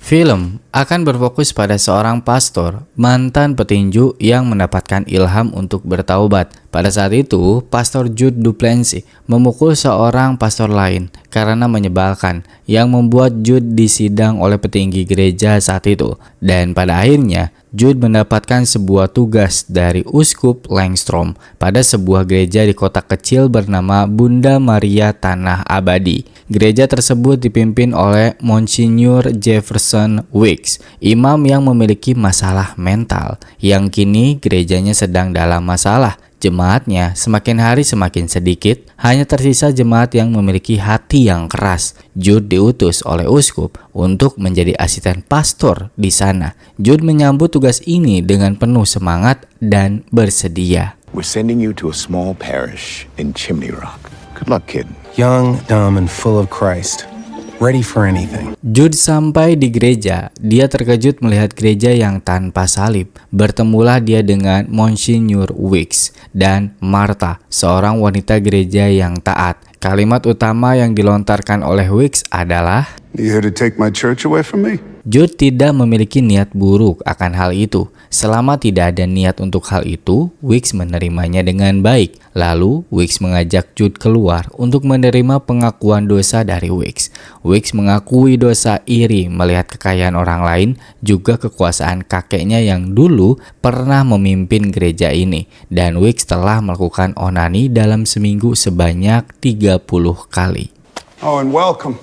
Film akan berfokus pada seorang pastor, mantan petinju yang mendapatkan ilham untuk bertaubat. Pada saat itu, Pastor Jude Duplantis memukul seorang pastor lain karena menyebalkan, yang membuat Jude disidang oleh petinggi gereja saat itu. Dan pada akhirnya, Jude mendapatkan sebuah tugas dari Uskup Langstrom pada sebuah gereja di kota kecil bernama Bunda Maria Tanah Abadi. Gereja tersebut dipimpin oleh Monsignor Jefferson Wicks, imam yang memiliki masalah mental, yang kini gerejanya sedang dalam masalah. Jemaatnya semakin hari semakin sedikit, hanya tersisa jemaat yang memiliki hati yang keras. Jude diutus oleh uskup untuk menjadi asisten pastor di sana. Jude menyambut tugas ini dengan penuh semangat dan bersedia. We're sending you to a small parish in Chimney Rock. Good luck, kid. Young, dumb, and full of Christ. Ready for anything. Jude sampai di gereja. Dia terkejut melihat gereja yang tanpa salib. Bertemulah dia dengan Monsignor Wicks dan Martha, seorang wanita gereja yang taat. Kalimat utama yang dilontarkan oleh Wicks adalah, You here to take my church away from me? Jude tidak memiliki niat buruk akan hal itu. Selama tidak ada niat untuk hal itu, Wicks menerimanya dengan baik. Lalu, Wicks mengajak Jude keluar untuk menerima pengakuan dosa dari Wicks. Wicks mengakui dosa iri melihat kekayaan orang lain, juga kekuasaan kakeknya yang dulu pernah memimpin gereja ini. Dan Wicks telah melakukan onani dalam seminggu sebanyak 30 kali. Oh, and welcome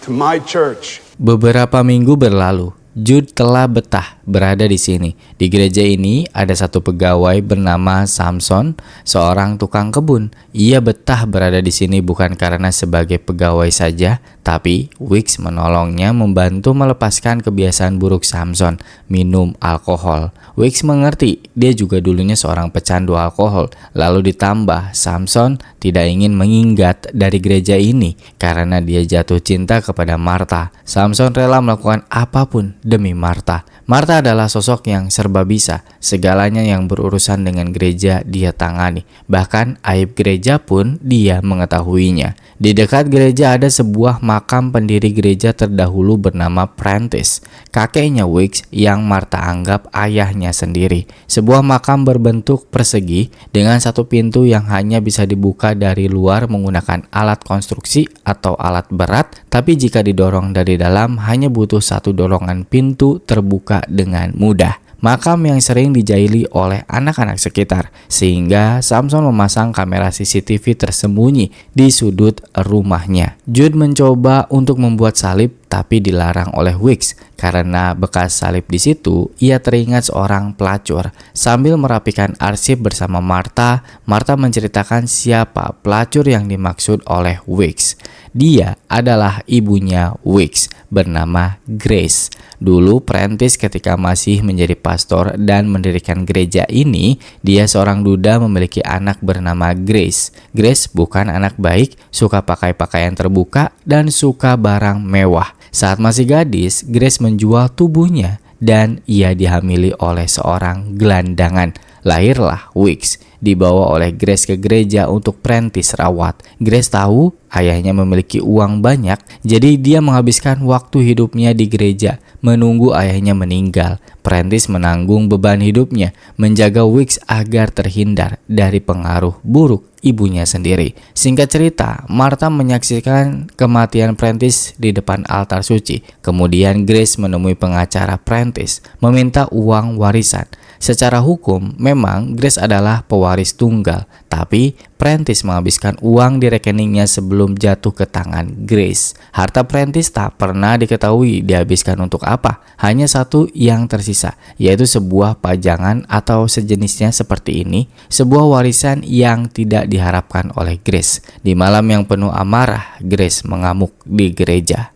to my church. Beberapa minggu berlalu, Jude telah betah berada di sini. Di gereja ini ada satu pegawai bernama Samson, seorang tukang kebun. Ia betah berada di sini bukan karena sebagai pegawai saja, tapi Wicks menolongnya membantu melepaskan kebiasaan buruk Samson, minum alkohol. Wicks mengerti dia juga dulunya seorang pecandu alkohol. Lalu ditambah Samson tidak ingin mengingat dari gereja ini karena dia jatuh cinta kepada Martha. Samson rela melakukan apapun demi Martha. Martha adalah sosok yang serba bisa. Segalanya yang berurusan dengan gereja dia tangani. Bahkan aib gereja pun dia mengetahuinya. Di dekat gereja ada sebuah makam pendiri gereja terdahulu bernama Prentice, kakeknya Wicks yang Martha anggap ayahnya sendiri. Sebuah makam berbentuk persegi dengan satu pintu yang hanya bisa dibuka dari luar menggunakan alat konstruksi atau alat berat, tapi jika didorong dari dalam hanya butuh satu dorongan pintu terbuka dengan mudah. Makam yang sering dijahili oleh anak-anak sekitar, sehingga Samson memasang kamera CCTV tersembunyi di sudut rumahnya. Jude mencoba untuk membuat salib, tapi dilarang oleh Wicks karena bekas salib di situ. Ia teringat seorang pelacur. Sambil merapikan arsip bersama Martha, Martha menceritakan siapa pelacur yang dimaksud oleh Wicks. Dia adalah ibunya Wicks, bernama Grace. Dulu Prentice ketika masih menjadi pastor dan mendirikan gereja ini, dia seorang duda memiliki anak bernama Grace. Grace bukan anak baik, suka pakai pakaian terbuka dan suka barang mewah. Saat masih gadis, Grace menjual tubuhnya dan ia dihamili oleh seorang gelandangan. Lahirlah Wicks, dibawa oleh Grace ke gereja untuk Prentice rawat. Grace tahu ayahnya memiliki uang banyak, jadi dia menghabiskan waktu hidupnya di gereja menunggu ayahnya meninggal. Prentice menanggung beban hidupnya, menjaga Wicks agar terhindar dari pengaruh buruk ibunya sendiri. Singkat cerita, Martha menyaksikan kematian Prentice di depan altar suci. Kemudian Grace menemui pengacara Prentice, meminta uang warisan. Secara hukum, memang Grace adalah pewaris tunggal, tapi Prentice menghabiskan uang di rekeningnya sebelum jatuh ke tangan Grace. Harta Prentice tak pernah diketahui dihabiskan untuk apa. Hanya satu yang tersisa, yaitu sebuah pajangan atau sejenisnya seperti ini, sebuah warisan yang tidak diharapkan oleh Grace. Di malam yang penuh amarah, Grace mengamuk di gereja.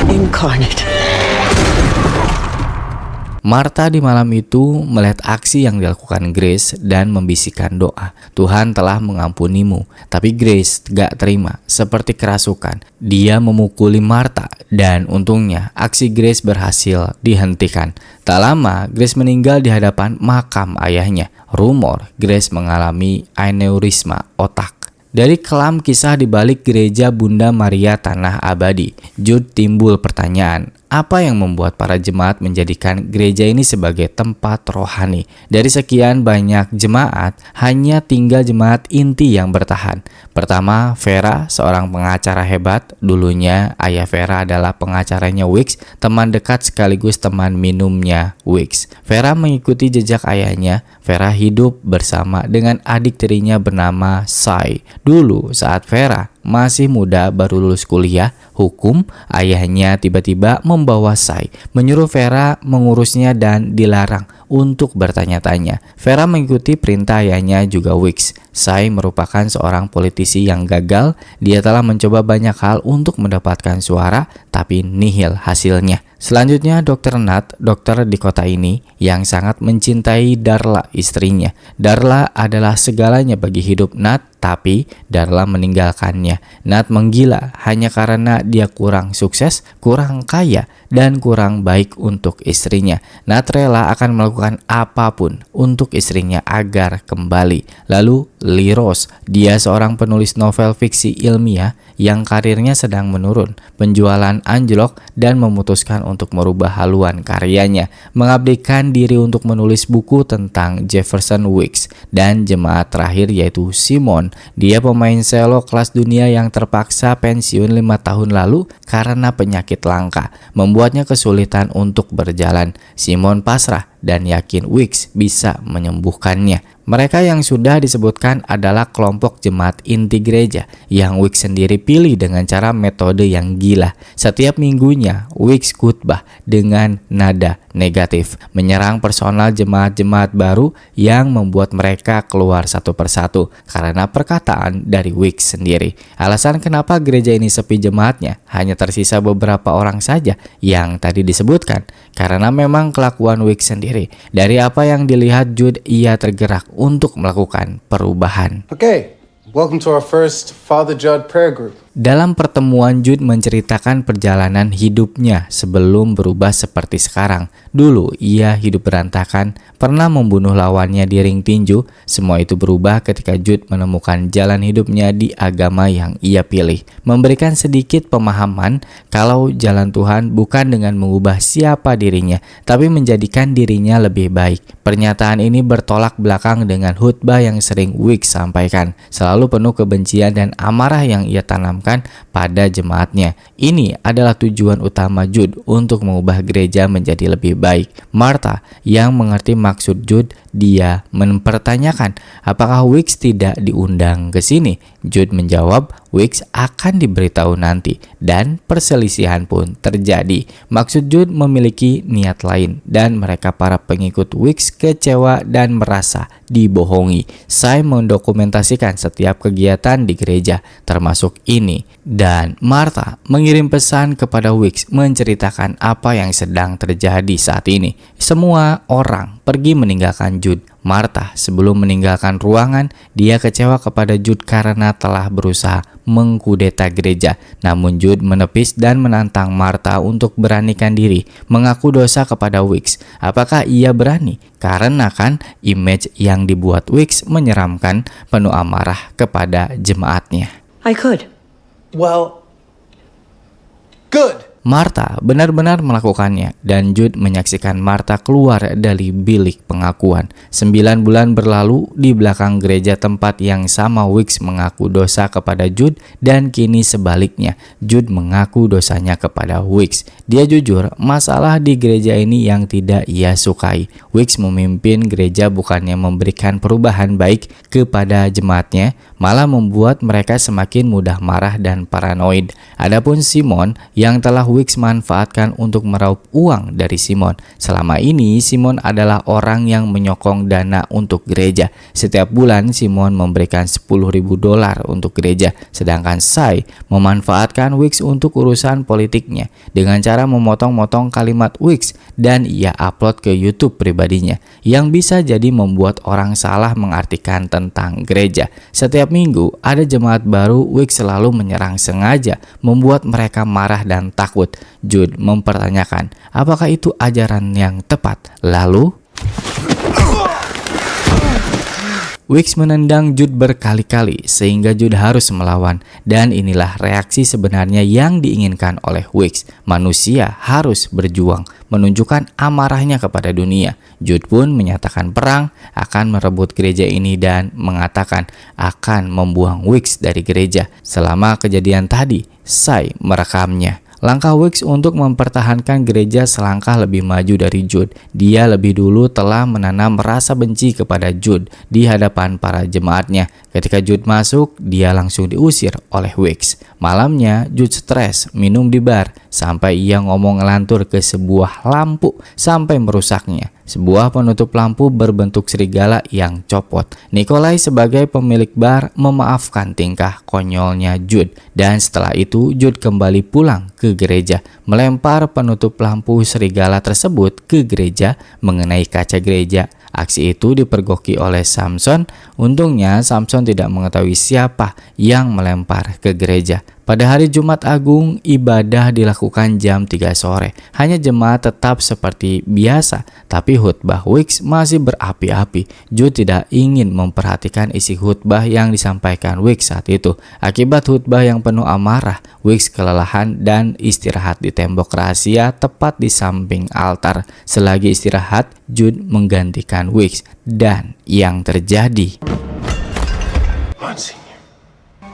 Incarnate. Martha di malam itu melihat aksi yang dilakukan Grace dan membisikkan doa. Tuhan telah mengampunimu. Tapi Grace gak terima, seperti kerasukan. Dia memukuli Martha dan untungnya aksi Grace berhasil dihentikan. Tak lama Grace meninggal di hadapan makam ayahnya. Rumor Grace mengalami aneurisma otak. Dari kelam kisah di balik gereja Bunda Maria Tanah Abadi, Jude timbul pertanyaan, apa yang membuat para jemaat menjadikan gereja ini sebagai tempat rohani? Dari sekian banyak jemaat, hanya tinggal jemaat inti yang bertahan. Pertama, Vera, seorang pengacara hebat. Dulunya, ayah Vera adalah pengacaranya Wicks, teman dekat sekaligus teman minumnya Wicks. Vera mengikuti jejak ayahnya. Vera hidup bersama dengan adik tirinya bernama Sai. Dulu, saat Vera masih muda baru lulus kuliah hukum, ayahnya tiba-tiba membawa Sai, menyuruh Vera mengurusnya dan dilarang untuk bertanya-tanya. Vera mengikuti perintah ayahnya juga Wicks. Sai merupakan seorang politisi yang gagal. Dia telah mencoba banyak hal untuk mendapatkan suara, tapi nihil hasilnya. Selanjutnya Dr. Nat, dokter di kota ini yang sangat mencintai Darla, istrinya. Darla adalah segalanya bagi hidup Nat, tapi Darla meninggalkannya. Nat menggila hanya karena dia kurang sukses, kurang kaya, dan kurang baik untuk istrinya. Nat rela akan melakukan apapun untuk istrinya agar kembali. Lalu Lee Rose, dia seorang penulis novel fiksi ilmiah yang karirnya sedang menurun, penjualan anjlok, dan memutuskan untuk merubah haluan karyanya, mengabdikan diri untuk menulis buku tentang Jefferson Wicks. Dan jemaat terakhir yaitu Simon, dia pemain selo kelas dunia yang terpaksa pensiun 5 tahun lalu karena penyakit langka, membuatnya kesulitan untuk berjalan. Simon pasrah dan yakin Wicks bisa menyembuhkannya. Mereka yang sudah disebutkan adalah kelompok jemaat inti gereja yang Wicks sendiri pilih dengan cara metode yang gila. Setiap minggunya Wicks khutbah dengan nada negatif, menyerang personal jemaat-jemaat baru yang membuat mereka keluar satu persatu karena perkataan dari Wicks sendiri. Alasan kenapa gereja ini sepi jemaatnya, hanya tersisa beberapa orang saja yang tadi disebutkan, karena memang kelakuan Wicks sendiri. Dari apa yang dilihat Jude, ia tergerak untuk melakukan perubahan. Okay, welcome to our first Father Judd prayer group. Dalam pertemuan, Jude menceritakan perjalanan hidupnya sebelum berubah seperti sekarang. Dulu ia hidup berantakan, pernah membunuh lawannya di ring tinju. Semua itu berubah ketika Jude menemukan jalan hidupnya di agama yang ia pilih, memberikan sedikit pemahaman kalau jalan Tuhan bukan dengan mengubah siapa dirinya, tapi menjadikan dirinya lebih baik. Pernyataan ini bertolak belakang dengan khutbah yang sering Wicks sampaikan, selalu penuh kebencian dan amarah yang ia tanamkan pada jemaatnya. Ini adalah tujuan utama Jude untuk mengubah gereja menjadi lebih baik. Martha yang mengerti maksud Jude, dia mempertanyakan apakah Wicks tidak diundang ke sini. Jude menjawab Wicks akan diberitahu nanti, dan perselisihan pun terjadi. Maksud Jude memiliki niat lain, dan mereka para pengikut Wicks kecewa dan merasa dibohongi. Sai mendokumentasikan setiap kegiatan di gereja, termasuk ini. Dan Martha mengirim pesan kepada Wicks menceritakan apa yang sedang terjadi saat ini. Semua orang pergi meninggalkan Jude. Martha sebelum meninggalkan ruangan, dia kecewa kepada Jude karena telah berusaha mengkudeta gereja. Namun Jude menepis dan menantang Martha untuk beranikan diri mengaku dosa kepada Wicks. Apakah ia berani? Karena kan image yang dibuat Wicks menyeramkan, penuh amarah kepada jemaatnya. I could. Well, good. Martha benar-benar melakukannya, dan Jude menyaksikan Martha keluar dari bilik pengakuan. 9 bulan berlalu di belakang gereja tempat yang sama Wicks mengaku dosa kepada Jude, dan kini sebaliknya Jude mengaku dosanya kepada Wicks. Dia jujur masalah di gereja ini yang tidak ia sukai. Wicks memimpin gereja bukannya memberikan perubahan baik kepada jemaatnya, malah membuat mereka semakin mudah marah dan paranoid. Adapun Simon yang telah Wicks manfaatkan untuk meraup uang dari Simon. Selama ini Simon adalah orang yang menyokong dana untuk gereja. Setiap bulan Simon memberikan $10,000 untuk gereja, sedangkan Sai memanfaatkan Wicks untuk urusan politiknya dengan cara memotong-motong kalimat Wicks dan ia upload ke YouTube pribadinya, yang bisa jadi membuat orang salah mengartikan tentang gereja. Setiap minggu ada jemaat baru, Wicks selalu menyerang sengaja, membuat mereka marah dan takut. Jude mempertanyakan apakah itu ajaran yang tepat. Lalu Weeks menendang Jude berkali-kali sehingga Jude harus melawan, dan inilah reaksi sebenarnya yang diinginkan oleh Weeks. Manusia harus berjuang, menunjukkan amarahnya kepada dunia. Jude pun menyatakan perang, akan merebut gereja ini dan mengatakan akan membuang Weeks dari gereja. Selama kejadian tadi, Sy merekamnya. Langkah Weeks untuk mempertahankan gereja selangkah lebih maju dari Jude. Dia lebih dulu telah menanam rasa benci kepada Jude di hadapan para jemaatnya. Ketika Jude masuk, dia langsung diusir oleh Weeks. Malamnya, Jude stres, minum di bar, sampai ia ngomong ngelantur ke sebuah lampu sampai merusaknya. Sebuah penutup lampu berbentuk serigala yang copot. Nikolai sebagai pemilik bar memaafkan tingkah konyolnya Jude. Dan setelah itu Jude kembali pulang ke gereja, melempar penutup lampu serigala tersebut ke gereja mengenai kaca gereja. Aksi itu dipergoki oleh Samson. Untungnya Samson tidak mengetahui siapa yang melempar ke gereja. Pada hari Jumat Agung, ibadah dilakukan jam 3 sore. Hanya jemaat tetap seperti biasa, tapi khutbah Weeks masih berapi-api. Jude tidak ingin memperhatikan isi khutbah yang disampaikan Weeks saat itu. Akibat khutbah yang penuh amarah, Weeks kelelahan dan istirahat di tembok rahasia tepat di samping altar. Selagi istirahat, Jude menggantikan Weeks, dan yang terjadi,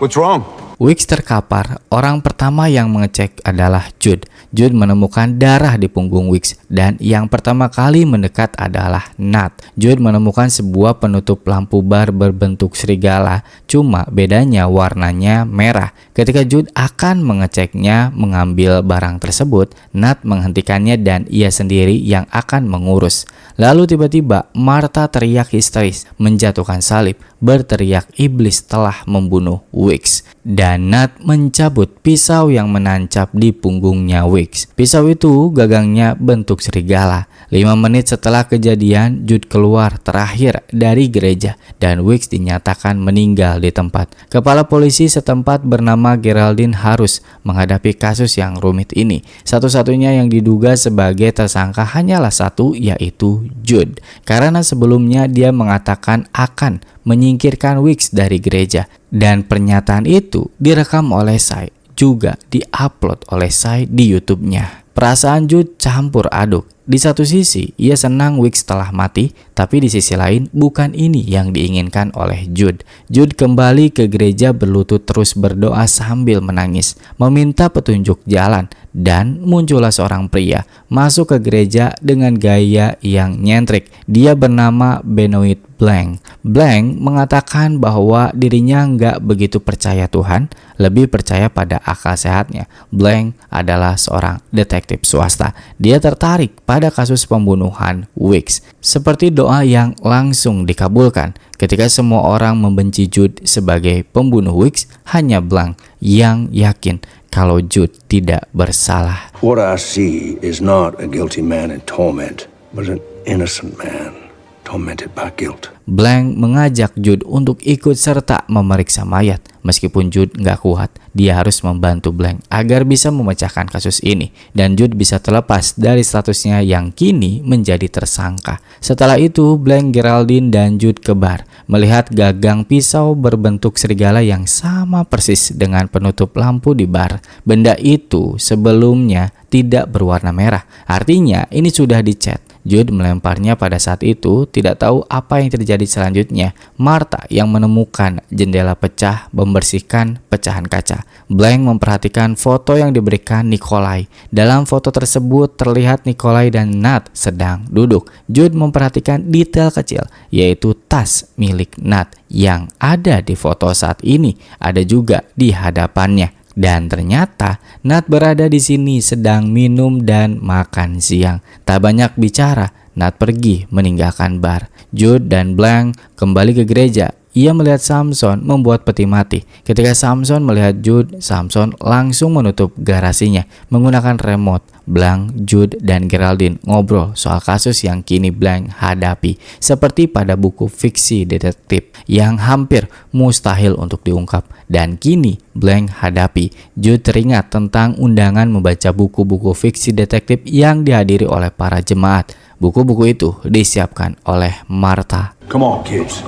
What's wrong? Weeks terkapar. Orang pertama yang mengecek adalah Jude. Jude menemukan darah di punggung Weeks, dan yang pertama kali mendekat adalah Nat. Jude menemukan sebuah penutup lampu bar berbentuk serigala, cuma bedanya warnanya merah. Ketika Jude akan mengeceknya, mengambil barang tersebut, Nat menghentikannya dan ia sendiri yang akan mengurus. Lalu tiba-tiba Martha teriak histeris, menjatuhkan salib, berteriak iblis telah membunuh Weeks. Dan Nat mencabut pisau yang menancap di punggungnya Weeks. Pisau itu gagangnya bentuk serigala. 5 menit setelah kejadian, Jude keluar terakhir dari gereja dan Weeks dinyatakan meninggal di tempat. Kepala polisi setempat bernama Geraldine harus menghadapi kasus yang rumit ini. Satu-satunya yang diduga sebagai tersangka hanyalah satu, yaitu Jude. Karena sebelumnya dia mengatakan akan menyingkirkan Weeks dari gereja, dan pernyataan itu direkam oleh Sy, juga diupload oleh Sy di YouTube-nya. Perasaan Jude campur aduk. Di satu sisi, ia senang Weeks telah mati, tapi di sisi lain bukan ini yang diinginkan oleh Jude. Jude kembali ke gereja berlutut terus berdoa sambil menangis, meminta petunjuk jalan, dan muncullah seorang pria masuk ke gereja dengan gaya yang nyentrik. Dia bernama Benoit Blanc. Blanc mengatakan bahwa dirinya nggak begitu percaya Tuhan, lebih percaya pada akal sehatnya. Blanc adalah seorang detektif swasta. Dia tertarik pada kasus pembunuhan Weeks, seperti doa yang langsung dikabulkan. Ketika semua orang membenci Jude sebagai pembunuh Weeks, hanya Blanc yang yakin kalau Jude tidak bersalah. What I see is not a guilty man in torment, but an innocent man tormented by guilt. Blanc mengajak Jude untuk ikut serta memeriksa mayat. Meskipun Jude nggak kuat, dia harus membantu Blanc agar bisa memecahkan kasus ini, dan Jude bisa terlepas dari statusnya yang kini menjadi tersangka. Setelah itu, Blanc, Geraldine, dan Jude ke bar, melihat gagang pisau berbentuk serigala yang sama persis dengan penutup lampu di bar. Benda itu sebelumnya tidak berwarna merah, artinya ini sudah dicat. Jude melemparnya pada saat itu, tidak tahu apa yang terjadi selanjutnya. Martha yang menemukan jendela pecah membersihkan pecahan kaca. Blanc memperhatikan foto yang diberikan Nikolai. Dalam foto tersebut terlihat Nikolai dan Nat sedang duduk. Jude memperhatikan detail kecil, yaitu tas milik Nat yang ada di foto saat ini, ada juga di hadapannya. Dan ternyata Nat berada di sini sedang minum dan makan siang. Tak banyak bicara, Nat pergi meninggalkan bar. Jude dan Blanc kembali ke gereja. Ia melihat Samson membuat peti mati. Ketika Samson melihat Jude, Samson langsung menutup garasinya menggunakan remote. Blanc, Jude, dan Geraldine ngobrol soal kasus yang kini Blanc hadapi, seperti pada buku fiksi detektif yang hampir mustahil untuk diungkap. Dan kini Blanc hadapi. Jude teringat tentang undangan membaca buku-buku fiksi detektif yang dihadiri oleh para jemaat. Buku-buku itu disiapkan oleh Martha. Come on, kids.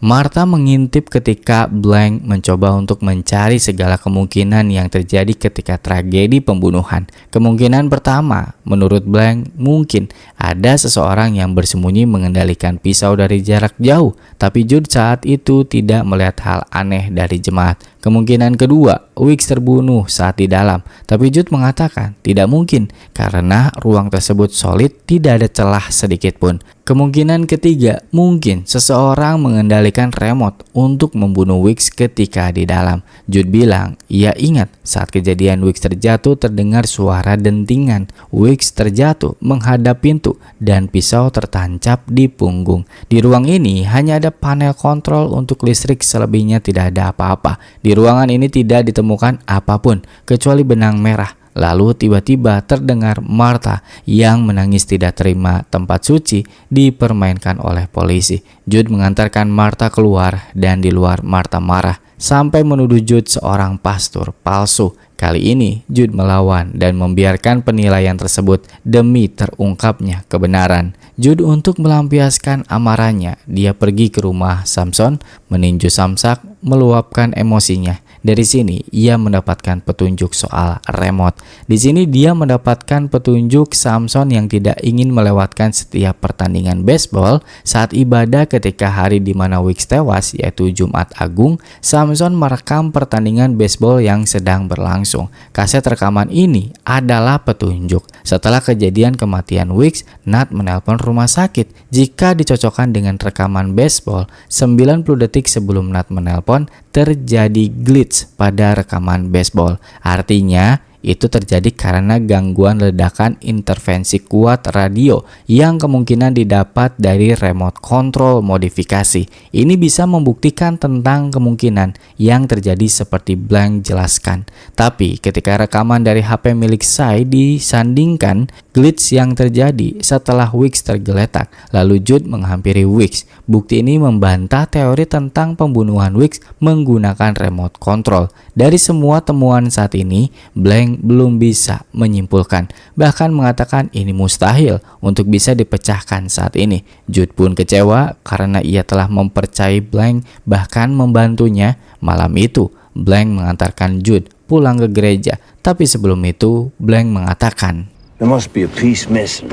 Martha mengintip ketika Blank mencoba untuk mencari segala kemungkinan yang terjadi ketika tragedi pembunuhan. Kemungkinan pertama, menurut Blank, mungkin ada seseorang yang bersembunyi mengendalikan pisau dari jarak jauh, tapi Jude saat itu tidak melihat hal aneh dari jemaat. Kemungkinan kedua, Weeks terbunuh saat di dalam, tapi Jude mengatakan tidak mungkin karena ruang tersebut solid, tidak ada celah sedikit pun. Kemungkinan ketiga, mungkin seseorang mengendalikan remote untuk membunuh Weeks ketika di dalam. Jude bilang, ia ingat saat kejadian Weeks terjatuh terdengar suara dentingan. Weeks terjatuh menghadap pintu dan pisau tertancap di punggung. Di ruang ini hanya ada panel kontrol untuk listrik, selebihnya tidak ada apa-apa. Di ruangan ini tidak ditemukan apapun kecuali benang merah. Lalu tiba-tiba terdengar Martha yang menangis tidak terima tempat suci dipermainkan oleh polisi. Jude mengantarkan Martha keluar dan di luar Martha marah sampai menuduh Jude seorang pastor palsu. Kali ini Jude melawan dan membiarkan penilaian tersebut demi terungkapnya kebenaran. Jude untuk melampiaskan amarahnya, dia pergi ke rumah Samson, meninju Samsak, meluapkan emosinya. Dari sini ia mendapatkan petunjuk soal remote. Di sini dia mendapatkan petunjuk Samson yang tidak ingin melewatkan setiap pertandingan baseball saat ibadah ketika hari di mana Weeks tewas, yaitu Jumat Agung. Samson merekam pertandingan baseball yang sedang berlangsung. Kaset rekaman ini adalah petunjuk. Setelah kejadian kematian Weeks, Nat menelpon rumah sakit. Jika dicocokkan dengan rekaman baseball, 90 detik sebelum Nat menelpon, terjadi glitch pada rekaman baseball. Artinya itu terjadi karena gangguan ledakan intervensi kuat radio yang kemungkinan didapat dari remote control modifikasi. Ini bisa membuktikan tentang kemungkinan yang terjadi seperti Blank jelaskan. Tapi ketika rekaman dari HP milik Sai disandingkan, glitch yang terjadi setelah Weeks tergeletak, lalu Jude menghampiri Weeks. Bukti ini membantah teori tentang pembunuhan Weeks menggunakan remote control. Dari semua temuan saat ini, Blank belum bisa menyimpulkan, bahkan mengatakan ini mustahil untuk bisa dipecahkan saat ini. Jude pun kecewa karena ia telah mempercayai Blank, bahkan membantunya. Malam itu, Blank mengantarkan Jude pulang ke gereja, tapi sebelum itu Blank mengatakan, There must be a piece missing.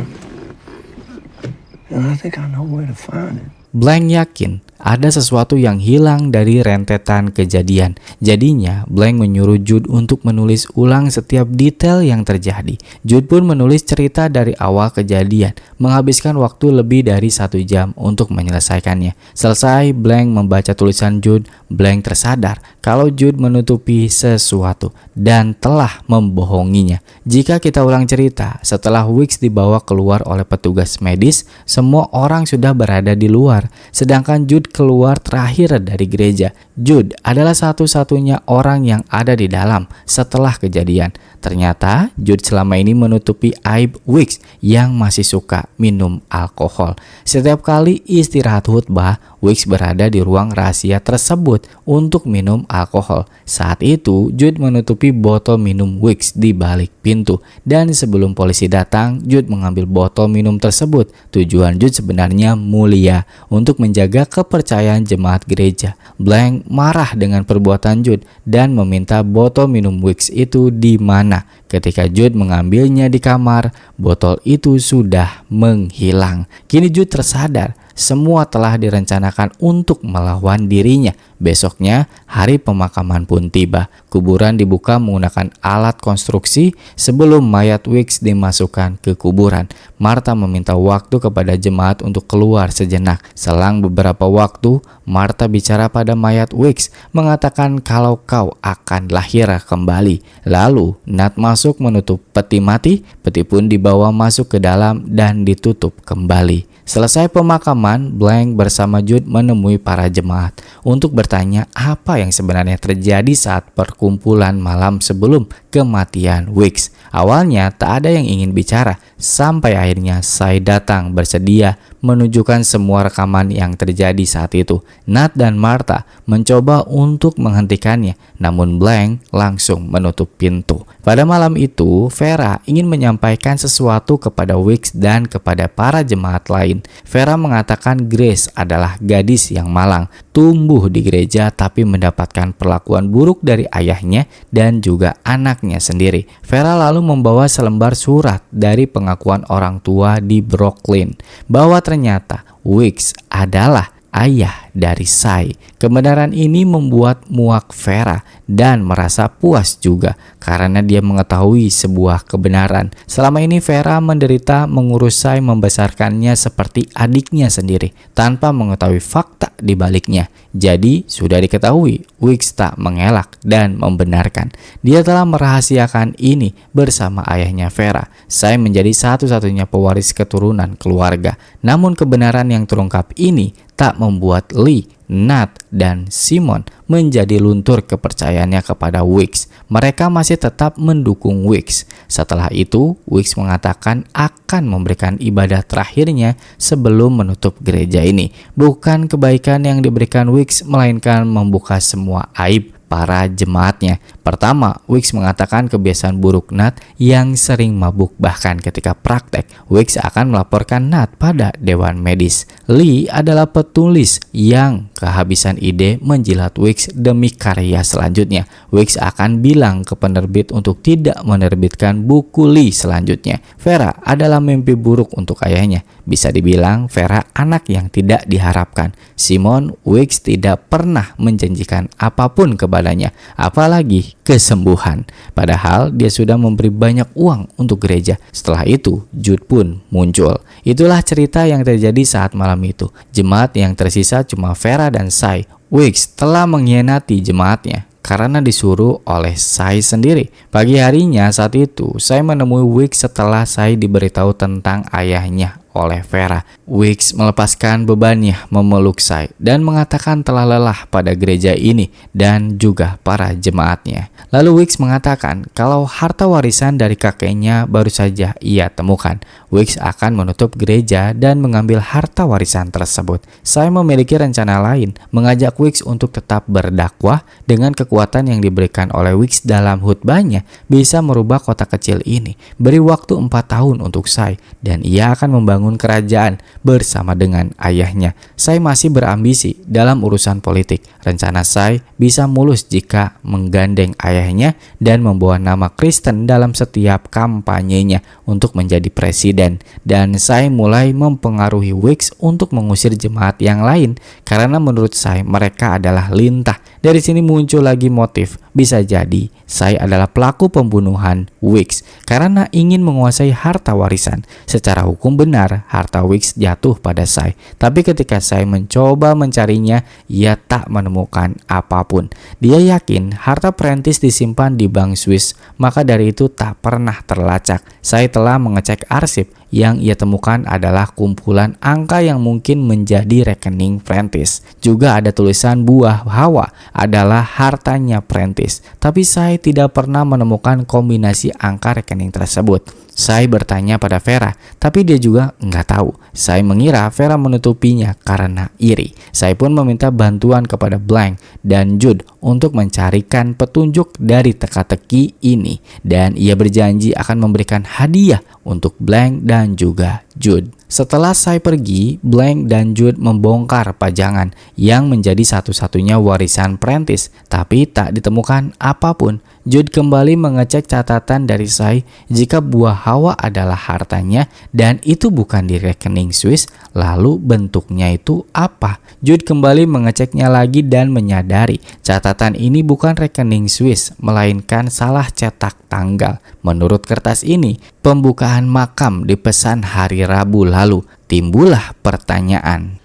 And I think I know where to find it. Blank yakin ada sesuatu yang hilang dari rentetan kejadian. Jadinya, Blank menyuruh Jude untuk menulis ulang setiap detail yang terjadi. Jude pun menulis cerita dari awal kejadian, menghabiskan waktu lebih dari 1 jam untuk menyelesaikannya. Selesai Blank membaca tulisan Jude, Blank tersadar kalau Jude menutupi sesuatu dan telah membohonginya. Jika kita ulang cerita, setelah Weeks dibawa keluar oleh petugas medis, semua orang sudah berada di luar, sedangkan Jude keluar terakhir dari gereja. Jude adalah satu-satunya orang yang ada di dalam setelah kejadian. Ternyata Jude selama ini menutupi aib Weeks yang masih suka minum alkohol. Setiap kali istirahat khutbah, Weeks berada di ruang rahasia tersebut untuk minum alkohol. Saat itu Jude menutupi botol minum Weeks di balik pintu, dan sebelum polisi datang, Jude mengambil botol minum tersebut. Tujuan Jude sebenarnya mulia, untuk menjaga kepercayaan jemaat gereja. Blank marah dengan perbuatan Jude dan meminta botol minum Weeks itu di mana. Ketika Jude mengambilnya di kamar, botol itu sudah menghilang. Kini Jude tersadar semua telah direncanakan untuk melawan dirinya. Besoknya, hari pemakaman pun tiba. Kuburan dibuka menggunakan alat konstruksi sebelum mayat Weeks dimasukkan ke kuburan. Martha meminta waktu kepada jemaat untuk keluar sejenak. Selang beberapa waktu, Martha bicara pada mayat Weeks, mengatakan kalau kau akan lahir kembali. Lalu, Nat masuk menutup peti mati. Peti pun dibawa masuk ke dalam dan ditutup kembali. Selesai pemakaman, Blank bersama Jude menemui para jemaat untuk bertanya apa yang sebenarnya terjadi saat perkumpulan malam sebelum kematian Weeks. Awalnya tak ada yang ingin bicara, sampai akhirnya Sai datang bersedia menunjukkan semua rekaman yang terjadi saat itu. Nat dan Martha mencoba untuk menghentikannya, namun Blank langsung menutup pintu. Pada malam itu, Vera ingin menyampaikan sesuatu kepada Weeks dan kepada para jemaat lain. lain. Vera mengatakan Grace adalah gadis yang malang, tumbuh di gereja tapi mendapatkan perlakuan buruk dari ayahnya dan juga anaknya sendiri. Vera lalu membawa selembar surat dari pengakuan orang tua di Brooklyn bahwa ternyata Weeks adalah ayah dari Sai. Kebenaran ini membuat muak Vera dan merasa puas juga karena dia mengetahui sebuah kebenaran. Selama ini Vera menderita mengurus Sai membesarkannya seperti adiknya sendiri tanpa mengetahui fakta di baliknya. Jadi sudah diketahui Weeks tak mengelak dan membenarkan. Dia telah merahasiakan ini bersama ayahnya Vera. Sai menjadi satu-satunya pewaris keturunan keluarga. Namun kebenaran yang terungkap ini tak membuat Lee, Nat, dan Simon menjadi luntur kepercayaannya kepada Weeks. Mereka masih tetap mendukung Weeks. Setelah itu, Weeks mengatakan akan memberikan ibadah terakhirnya sebelum menutup gereja ini. Bukan kebaikan yang diberikan Weeks, melainkan membuka semua aib para jemaatnya. Pertama, Weeks mengatakan kebiasaan buruk Nat yang sering mabuk, bahkan ketika praktek. Weeks akan melaporkan Nat pada dewan medis. Lee adalah petulis yang kehabisan ide menjilat Weeks demi karya selanjutnya. Weeks akan bilang ke penerbit untuk tidak menerbitkan buku Lee selanjutnya. Vera adalah mimpi buruk untuk ayahnya. Bisa dibilang Vera anak yang tidak diharapkan. Simon, Weeks tidak pernah menjanjikan apapun kepadanya, apalagi kesembuhan. Padahal dia sudah memberi banyak uang untuk gereja. Setelah itu, Jude pun muncul. Itulah cerita yang terjadi saat malam itu. Jemaat yang tersisa cuma Vera dan Sai. Weeks telah mengkhianati jemaatnya karena disuruh oleh Sai sendiri. Pagi harinya saat itu, Sai menemui Weeks setelah Sai diberitahu tentang ayahnya oleh Vera. Weeks melepaskan bebannya memeluk Sai dan mengatakan telah lelah pada gereja ini dan juga para jemaatnya. Lalu Weeks mengatakan kalau harta warisan dari kakeknya baru saja ia temukan. Weeks akan menutup gereja dan mengambil harta warisan tersebut. Sai memiliki rencana lain, mengajak Weeks untuk tetap berdakwah dengan kekuatan yang diberikan oleh Weeks dalam khutbahnya bisa merubah kota kecil ini. Beri waktu 4 tahun untuk Sai dan ia akan membangun kerajaan bersama dengan ayahnya. Sai masih berambisi dalam urusan politik. Rencana Sai bisa mulus jika menggandeng ayahnya dan membawa nama Kristen dalam setiap kampanyenya untuk menjadi presiden. Dan Sai mulai mempengaruhi Weeks untuk mengusir jemaat yang lain karena menurut Sai mereka adalah lintah. Dari sini muncul lagi motif. Bisa jadi Sai adalah pelaku pembunuhan Weeks karena ingin menguasai harta warisan. Secara hukum benar, harta Weeks jatuh pada Sai. Tapi ketika Sai mencoba mencarinya, ia tak menemukan apapun. Dia yakin harta Prentice disimpan di bank Swiss, maka dari itu tak pernah terlacak. Sai telah mengecek arsip. Yang ia temukan adalah kumpulan angka yang mungkin menjadi rekening Prentice. Juga ada tulisan buah Hawa adalah hartanya Prentice. Tapi Sai tidak pernah menemukan kombinasi angka rekening tersebut. Sai bertanya pada Vera, tapi dia juga nggak tahu. Sai mengira Vera menutupinya karena iri. Sai pun meminta bantuan kepada Blank dan Jude untuk mencarikan petunjuk dari teka-teki ini. Dan ia berjanji akan memberikan hadiah untuk Blank dan juga Jude. Setelah Sai pergi, Blank dan Jude membongkar pajangan yang menjadi satu-satunya warisan Prentice, tapi tak ditemukan apapun. Jude kembali mengecek catatan dari Sai. Jika buah Hawa adalah hartanya dan itu bukan di rekening Swiss, lalu bentuknya itu apa? Jude kembali mengeceknya lagi dan menyadari catatan ini bukan rekening Swiss, melainkan salah cetak tanggal. Menurut kertas ini, pembukaan makam dipesan hari Rabu lalu. Timbullah pertanyaan.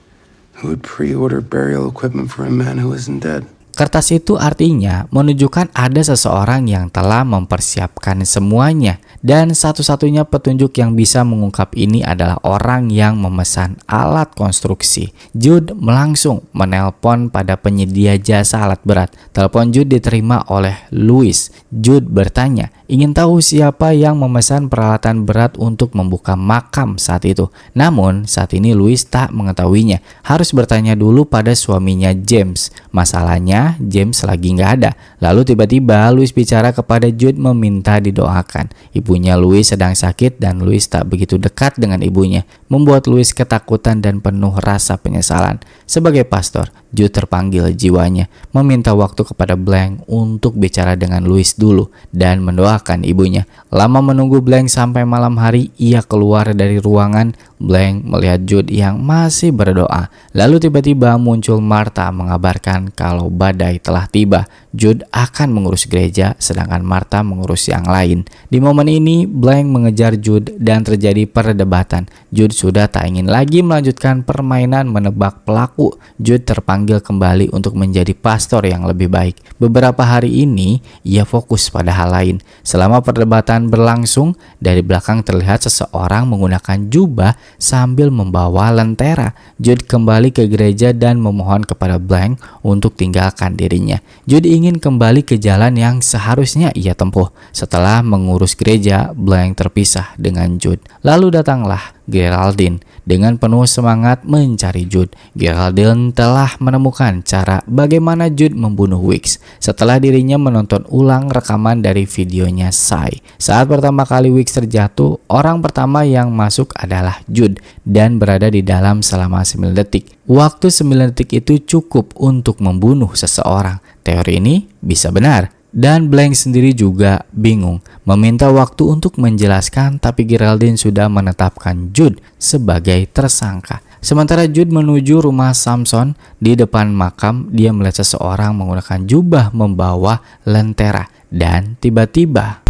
Who would pre-order burial equipment for a man who isn't dead? Kertas itu artinya menunjukkan ada seseorang yang telah mempersiapkan semuanya. Dan satu-satunya petunjuk yang bisa mengungkap ini adalah orang yang memesan alat konstruksi. Jude langsung menelpon pada penyedia jasa alat berat. Telepon Jude diterima oleh Louis. Jude bertanya ingin tahu siapa yang memesan peralatan berat untuk membuka makam saat itu. Namun saat ini Louis tak mengetahuinya, harus bertanya dulu pada suaminya James. Masalahnya James lagi nggak ada. Lalu tiba-tiba Louis bicara kepada Jude meminta didoakan. Ibunya Louis sedang sakit dan Louis tak begitu dekat dengan ibunya, membuat Louis ketakutan dan penuh rasa penyesalan. Sebagai pastor, Jude terpanggil jiwanya, meminta waktu kepada Blank untuk bicara dengan Louis dulu dan mendoakan ibunya. Lama menunggu Blank sampai malam hari, ia keluar dari ruangan. Blank melihat Jude yang masih berdoa. Lalu tiba-tiba muncul Martha mengabarkan kalau badai telah tiba. Jude akan mengurus gereja, sedangkan Martha mengurus yang lain. Di momen ini, Blank mengejar Jude dan terjadi perdebatan. Jude sudah tak ingin lagi melanjutkan permainan menebak pelaku. Jude terpanggil kembali untuk menjadi pastor yang lebih baik. Beberapa hari ini, ia fokus pada hal lain. Selama perdebatan berlangsung, dari belakang terlihat seseorang menggunakan jubah sambil membawa lentera. Jude kembali ke gereja dan memohon kepada Blank untuk tinggalkan dirinya. Jude ingin kembali ke jalan yang seharusnya ia tempuh. Setelah mengurus gereja, Blank terpisah dengan Jude. Lalu datanglah Geraldine dengan penuh semangat mencari Jude. Geraldine telah menemukan cara bagaimana Jude membunuh Weeks setelah dirinya menonton ulang rekaman dari videonya Sai. Saat pertama kali Weeks terjatuh, orang pertama yang masuk adalah Jude dan berada di dalam selama 9 detik. Waktu 9 detik itu cukup untuk membunuh seseorang. Teori ini bisa benar. Dan Blank sendiri juga bingung, meminta waktu untuk menjelaskan, tapi Geraldine sudah menetapkan Jude sebagai tersangka. Sementara Jude menuju rumah Samson, di depan makam dia melihat seseorang menggunakan jubah membawa lentera. Dan tiba-tiba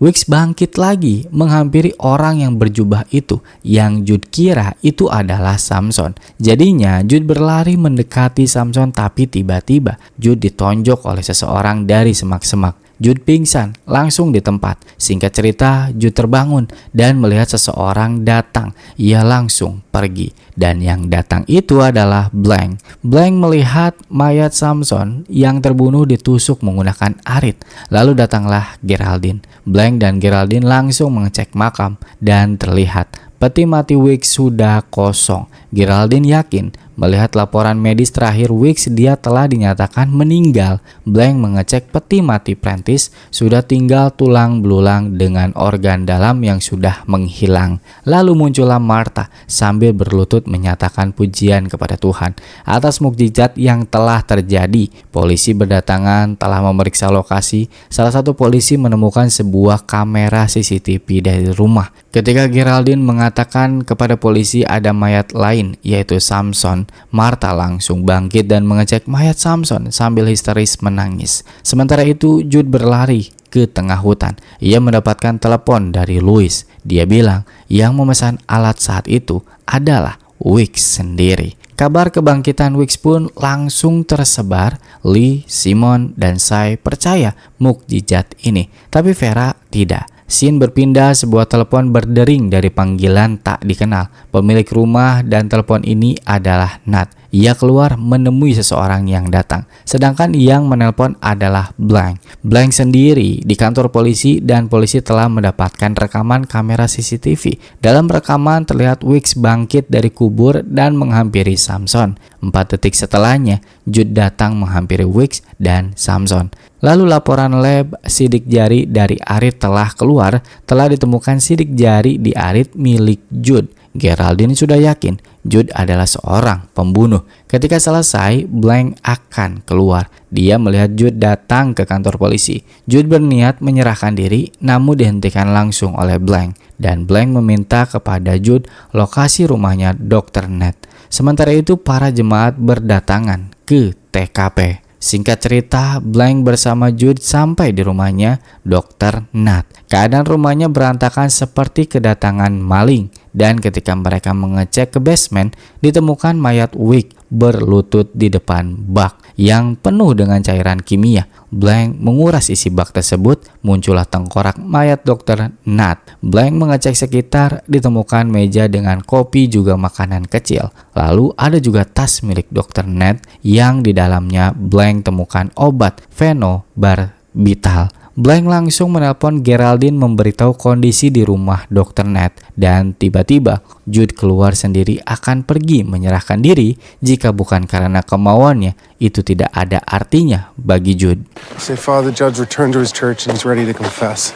Weeks bangkit lagi menghampiri orang yang berjubah itu, yang Jude kira itu adalah Samson. Jadinya Jude berlari mendekati Samson, tapi tiba-tiba Jude ditonjok oleh seseorang dari semak-semak. Jude pingsan langsung di tempat. Singkat cerita, Jude terbangun dan melihat seseorang datang. Ia langsung pergi. Dan yang datang itu adalah Blank. Blank melihat mayat Samson yang terbunuh ditusuk menggunakan arit. Lalu datanglah Geraldine. Blank dan Geraldine langsung mengecek makam dan terlihat peti mati Weeks sudah kosong. Geraldine yakin melihat laporan medis terakhir Weeks dia telah dinyatakan meninggal. Blank mengecek peti mati Prentice, sudah tinggal tulang belulang dengan organ dalam yang sudah menghilang. Lalu muncullah Martha sambil berlutut menyatakan pujian kepada Tuhan atas mukjizat yang telah terjadi. Polisi berdatangan telah memeriksa lokasi. Salah satu polisi menemukan sebuah kamera CCTV dari rumah. Ketika Geraldine mengatakan kepada polisi ada mayat lain, yaitu Samson, Martha langsung bangkit dan mengecek mayat Samson sambil histeris menangis. Sementara itu Jude berlari ke tengah hutan. Ia mendapatkan telepon dari Louis. Dia bilang yang memesan alat saat itu adalah Weeks sendiri. Kabar kebangkitan Weeks pun langsung tersebar. Lee, Simon, dan Sai percaya mukjizat ini, tapi Vera tidak. Scene berpindah, sebuah telepon berdering dari panggilan tak dikenal. Pemilik rumah dan telepon ini adalah Nat. Ia keluar menemui seseorang yang datang, sedangkan yang menelpon adalah Blank. Blank sendiri di kantor polisi dan polisi telah mendapatkan rekaman kamera CCTV. Dalam rekaman terlihat Weeks bangkit dari kubur dan menghampiri Samson. 4 detik setelahnya, Jude datang menghampiri Weeks dan Samson. Lalu laporan lab sidik jari dari arit telah keluar, telah ditemukan sidik jari di arit milik Jude. Geraldine sudah yakin Jude adalah seorang pembunuh. Ketika selesai, Blank akan keluar. Dia melihat Jude datang ke kantor polisi. Jude berniat menyerahkan diri, namun dihentikan langsung oleh Blank. Dan Blank meminta kepada Jude lokasi rumahnya Dr. Nat. Sementara itu, para jemaat berdatangan ke TKP. Singkat cerita, Blank bersama Jude sampai di rumahnya Dr. Nat. Keadaan rumahnya berantakan seperti kedatangan maling. Dan ketika mereka mengecek ke basement, ditemukan mayat Weeks. berlutut di depan bak yang penuh dengan cairan kimia. Blank menguras isi bak tersebut, muncullah tengkorak mayat Dr. Nat. Blank mengecek sekitar, ditemukan meja dengan kopi juga makanan kecil. Lalu ada juga tas milik Dr. Nat yang di dalamnya Blank temukan obat phenobarbital. Blank langsung menelpon Geraldine memberitahu kondisi di rumah Dr. Nat, dan tiba-tiba Jude keluar sendiri akan pergi menyerahkan diri. Jika bukan karena kemauannya, itu tidak ada artinya bagi Jude. Say Father Judd's returned to his church and he's ready to confess.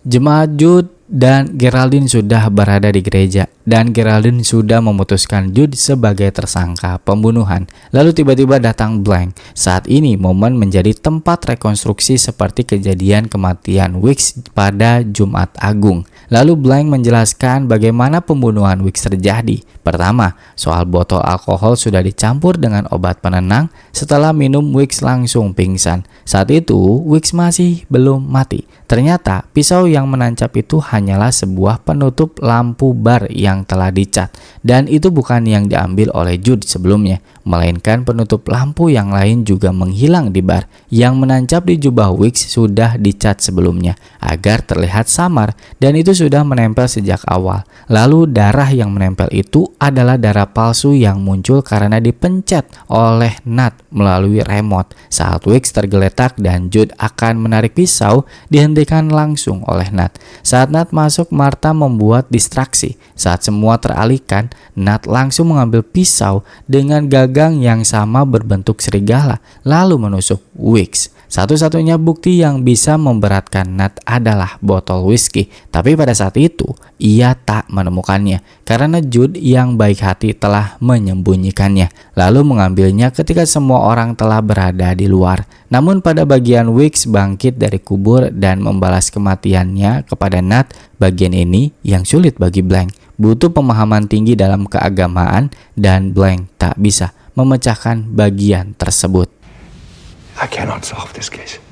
Jemaat Jude dan Geraldine sudah berada di gereja, dan Geraldine sudah memutuskan Jude sebagai tersangka pembunuhan. Lalu tiba-tiba datang Blank. Saat ini momen menjadi tempat rekonstruksi seperti kejadian kematian Weeks pada Jumat Agung. Lalu Blank menjelaskan bagaimana pembunuhan Weeks terjadi. Pertama, soal botol alkohol sudah dicampur dengan obat penenang. Setelah minum, Weeks langsung pingsan. Saat itu Weeks masih belum mati. Ternyata pisau yang menancap itu hanyalah sebuah penutup lampu bar yang telah dicat, dan itu bukan yang diambil oleh Jude sebelumnya, melainkan penutup lampu yang lain juga menghilang di bar. Yang menancap di jubah Weeks sudah dicat sebelumnya agar terlihat samar, dan itu sudah menempel sejak awal. Lalu darah yang menempel itu adalah darah palsu yang muncul karena dipencet oleh Nat melalui remote. Saat Weeks tergeletak dan Jude akan menarik pisau, dihentikan langsung oleh Nat. Saat Nat masuk, Martha membuat distraksi. Saat semua teralihkan, Nat langsung mengambil pisau dengan gagang yang sama berbentuk serigala, lalu menusuk Weeks. Satu-satunya bukti yang bisa memberatkan Nat adalah botol whisky, tapi pada saat itu ia tak menemukannya karena Jude yang baik hati telah menyembunyikannya, lalu mengambilnya ketika semua orang telah berada di luar. Namun pada bagian Weeks bangkit dari kubur dan membalas kematiannya kepada Nat, bagian ini yang sulit bagi Blank. Butuh pemahaman tinggi dalam keagamaan, dan Blank tak bisa memecahkan bagian tersebut. I cannot solve this case.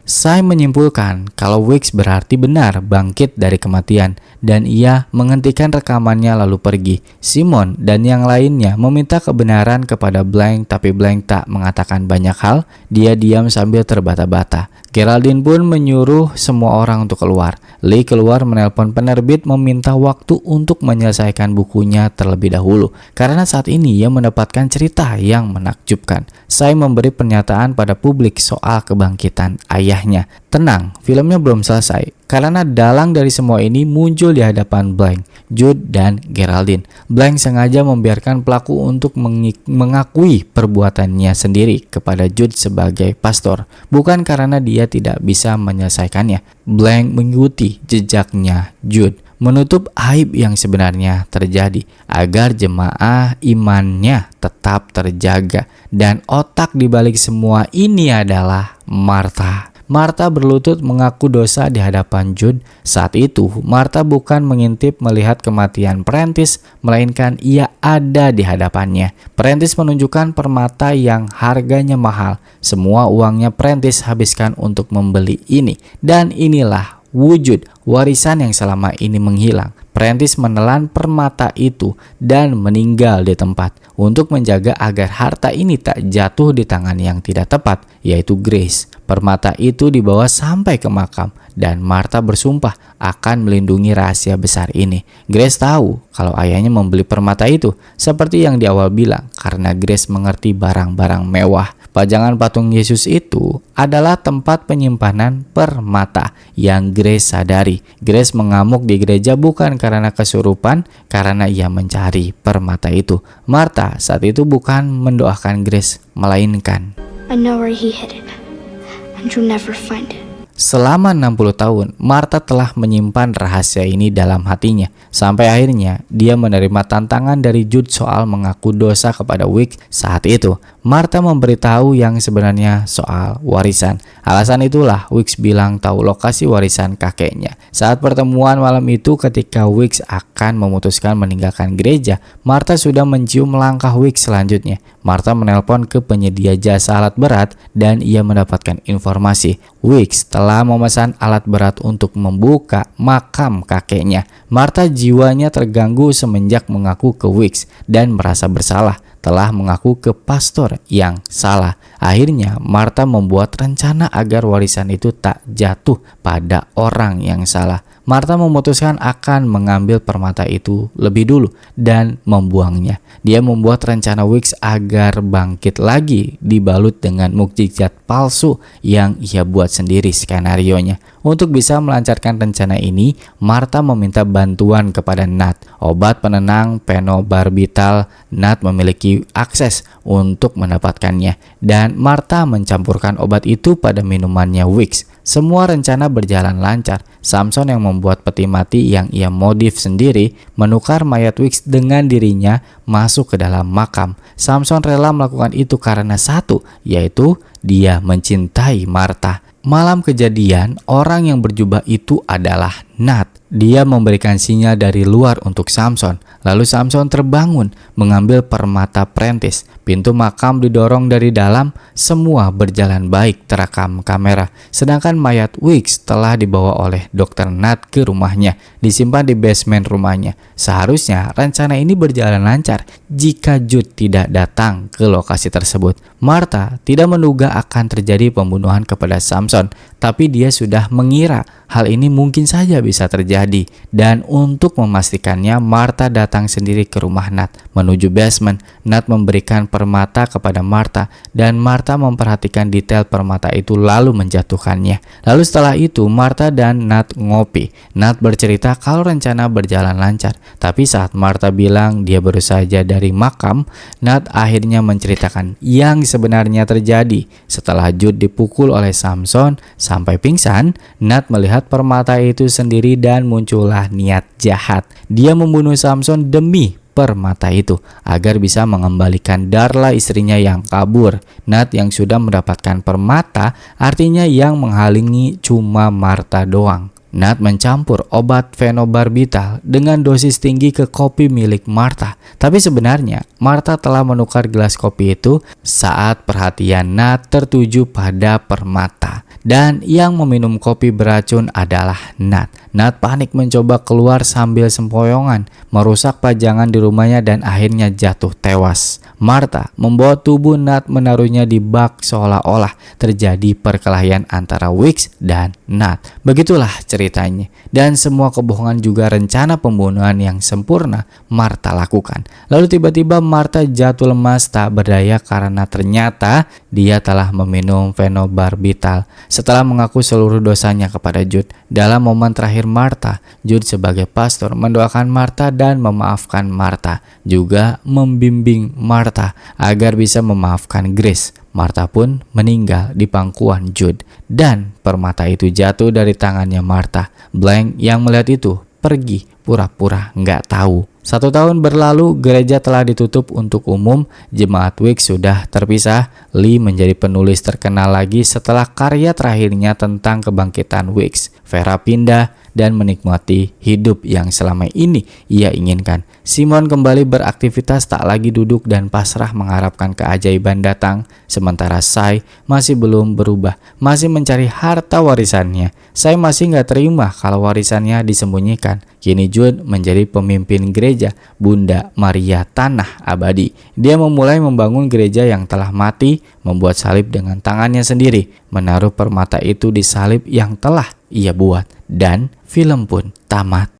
Sai menyimpulkan kalau Weeks berarti benar bangkit dari kematian, dan ia menghentikan rekamannya lalu pergi. Simon dan yang lainnya meminta kebenaran kepada Blank, tapi Blank tak mengatakan banyak hal. Dia diam sambil terbata-bata. Geraldine pun menyuruh semua orang untuk keluar. Lee keluar menelpon penerbit meminta waktu untuk menyelesaikan bukunya terlebih dahulu, karena saat ini ia mendapatkan cerita yang menakjubkan. Sai memberi pernyataan pada publik soal kebangkitan ayahnya. Tenang, filmnya belum selesai, karena dalang dari semua ini muncul di hadapan Blank, Jude, dan Geraldine. Blank sengaja membiarkan pelaku untuk mengakui perbuatannya sendiri kepada Jude sebagai pastor, bukan karena dia tidak bisa menyelesaikannya. Blank mengikuti jejaknya Jude, menutup aib yang sebenarnya terjadi agar jemaah imannya tetap terjaga. Dan otak dibalik semua ini adalah Martha. Martha berlutut mengaku dosa di hadapan Jude. Saat itu, Martha bukan mengintip melihat kematian Prentice, melainkan ia ada di hadapannya. Prentice menunjukkan permata yang harganya mahal. Semua uangnya Prentice habiskan untuk membeli ini. Dan inilah wujud warisan yang selama ini menghilang. Prentice menelan permata itu dan meninggal di tempat untuk menjaga agar harta ini tak jatuh di tangan yang tidak tepat, yaitu Grace. Permata itu dibawa sampai ke makam, dan Martha bersumpah akan melindungi rahasia besar ini. Grace tahu kalau ayahnya membeli permata itu, seperti yang di awal bilang, karena Grace mengerti barang-barang mewah. Pajangan patung Yesus itu adalah tempat penyimpanan permata yang Grace sadari. Grace mengamuk di gereja bukan karena kesurupan, karena ia mencari permata itu. Martha saat itu bukan mendoakan Grace, melainkan I know where he hid it, and you'll never find it. Selama 60 tahun, Martha telah menyimpan rahasia ini dalam hatinya. Sampai akhirnya, dia menerima tantangan dari Jude soal mengaku dosa kepada Weeks. Saat itu, Martha memberitahu yang sebenarnya soal warisan. Alasan itulah Weeks bilang tahu lokasi warisan kakeknya. Saat pertemuan malam itu ketika Weeks akan memutuskan meninggalkan gereja, Martha sudah mencium langkah Weeks selanjutnya. Martha menelpon ke penyedia jasa alat berat dan ia mendapatkan informasi Weeks telah memesan alat berat untuk membuka makam kakeknya. Martha jiwanya terganggu semenjak mengaku ke Weeks dan merasa bersalah telah mengaku ke pastor yang salah. Akhirnya Martha membuat rencana agar warisan itu tak jatuh pada orang yang salah. Martha memutuskan akan mengambil permata itu lebih dulu dan membuangnya. Dia membuat rencana Weeks agar bangkit lagi dibalut dengan mukjizat palsu yang ia buat sendiri skenarionya. Untuk bisa melancarkan rencana ini, Martha meminta bantuan kepada Nat, obat penenang phenobarbital. Nat memiliki akses untuk mendapatkannya dan Martha mencampurkan obat itu pada minumannya Weeks. Semua rencana berjalan lancar. Samson yang membuat peti mati yang ia modif sendiri menukar mayat Weeks dengan dirinya masuk ke dalam makam. Samson rela melakukan itu karena satu, yaitu dia mencintai Martha. Malam kejadian, orang yang berjubah itu adalah Nat. Dia memberikan sinyal dari luar untuk Samson. Lalu Samson terbangun mengambil permata perintis. Pintu makam didorong dari dalam. Semua berjalan baik terekam kamera. Sedangkan mayat Weeks telah dibawa oleh Dr. Nat ke rumahnya, disimpan di basement rumahnya. Seharusnya rencana ini berjalan lancar jika Jude tidak datang ke lokasi tersebut. Martha tidak menduga akan terjadi pembunuhan kepada Samson, tapi dia sudah mengira hal ini mungkin saja bisa terjadi. Dan untuk memastikannya, Martha datang sendiri ke rumah Nat. Menuju basement, Nat memberikan permata kepada Martha dan Martha memperhatikan detail permata itu lalu menjatuhkannya. Lalu setelah itu Martha dan Nat ngopi. Nat bercerita kalau rencana berjalan lancar, tapi saat Martha bilang dia baru saja dari makam, Nat akhirnya menceritakan yang sebenarnya terjadi. Setelah Jude dipukul oleh Samson sampai pingsan, Nat melihat permata itu sendiri dan muncullah niat jahat. Dia membunuh Samson demi permata itu agar bisa mengembalikan Darla istrinya yang kabur. Nat yang sudah mendapatkan permata artinya yang menghalangi cuma Martha doang. Nat mencampur obat phenobarbital dengan dosis tinggi ke kopi milik Martha. Tapi sebenarnya Martha telah menukar gelas kopi itu saat perhatian Nat tertuju pada permata. Dan yang meminum kopi beracun adalah Nat. Nat panik mencoba keluar sambil sempoyongan, merusak pajangan di rumahnya dan akhirnya jatuh tewas. Martha membawa tubuh Nat menaruhnya di bak seolah-olah terjadi perkelahian antara Weeks dan Nat. Begitulah ceritanya. Dan semua kebohongan juga rencana pembunuhan yang sempurna Martha lakukan. Lalu tiba-tiba Martha jatuh lemas tak berdaya karena ternyata dia telah meminum phenobarbital. Setelah mengaku seluruh dosanya kepada Jude, dalam momen terakhir Martha, Jude sebagai pastor mendoakan Martha dan memaafkan Martha, juga membimbing Martha agar bisa memaafkan Grace. Martha pun meninggal di pangkuan Jude dan permata itu jatuh dari tangannya Martha. Blank yang melihat itu pergi pura-pura nggak tahu. 1 tahun berlalu, gereja telah ditutup untuk umum, jemaat Weeks sudah terpisah. Lee menjadi penulis terkenal lagi setelah karya terakhirnya tentang kebangkitan Weeks. Vera pindah dan menikmati hidup yang selama ini ia inginkan. Simon kembali beraktivitas, tak lagi duduk dan pasrah mengharapkan keajaiban datang. Sementara Sai masih belum berubah, masih mencari harta warisannya. Sai masih nggak terima kalau warisannya disembunyikan. Kini Jude menjadi pemimpin gereja Bunda Maria Tanah Abadi. Dia memulai membangun gereja yang telah mati, membuat salib dengan tangannya sendiri, menaruh permata itu di salib yang telah ia buat, dan film pun tamat.